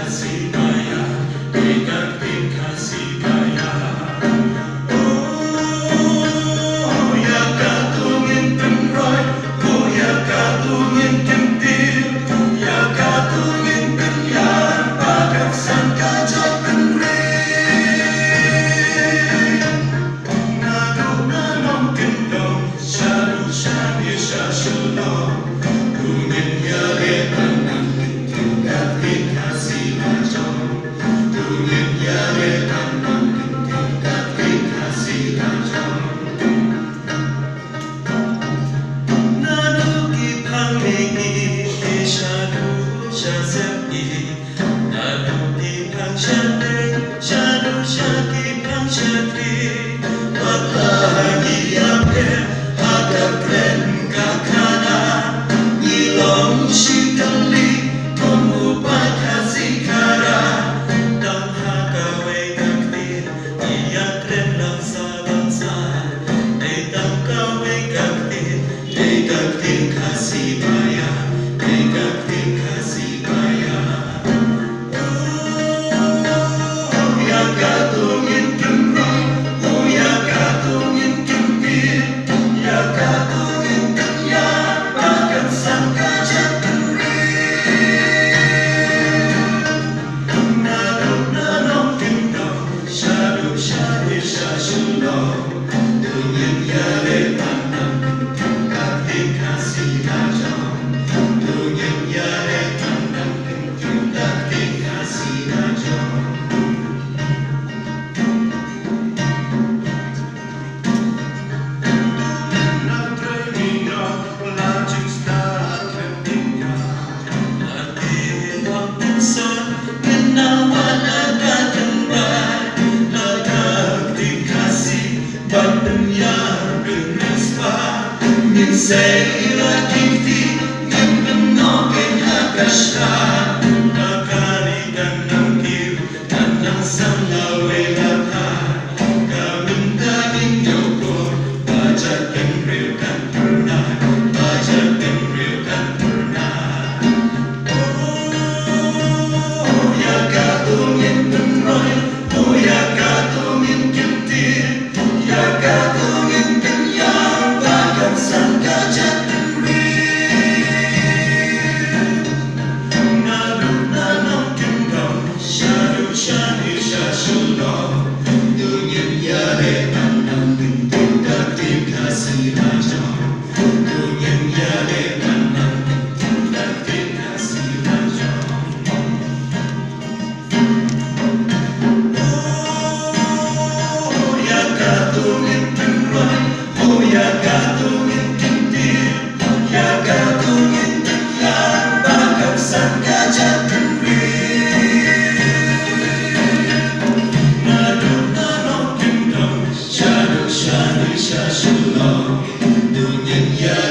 kasih kaya, dekat tim kasih kaya. Oh ya katungin penroy, oh ya katungin kentir, ya katungin penyar, bagat sangka jatuh ring. Ngaduk nanong kendong, syadu syadi syasudong, tungin ya letan nang kentil datin kasih lajong, tungin ya letan nang kentil datin kasih lajong. Naduki panglingi syadu syasepti, naduki pang syadeng syadu syaki pang syadri. Matahari apel agak keren kakana, ilong syitali mengubat kasih kara, dan hakawe kaktir ia keren bangsa-bangsa, datang kawe kaktir, kaktir kasih bayar, kaktir kasih bayar. Oh ya katungin kenroy, oh ya katungin kentir, ya katungin kenyar, bagat sangka jatuh ring. Nadok nanong kendong, syadu syadi syasudong, tungin ya letan nang kentil datin kasih lajong, tungin ya letan nang kentil datin kasih lajong. Say la kiti, ngin noken hakashta, nakari kanang kiru, kanang sangawe lata, kaminda inyoko, bajak enril kan pernah, bajak enril kan pernah. Oh ya katungin penroy, oh ya katungin kentir, ya katungin kenyar, bagat sangka jatuh ring. Naduk nanong kendong, syadu syadi syasudong, tungin ya letan nang kentil datin kasih lajong, tungin ya letan nang kentil datin kasih lajong. Oh ya katungin penroy, oh ya katungin kentir, ya katungin kenyar, bagat sangka jatuh ring. Naduk nanong kendong, syadu syadi syasudong, tungin ya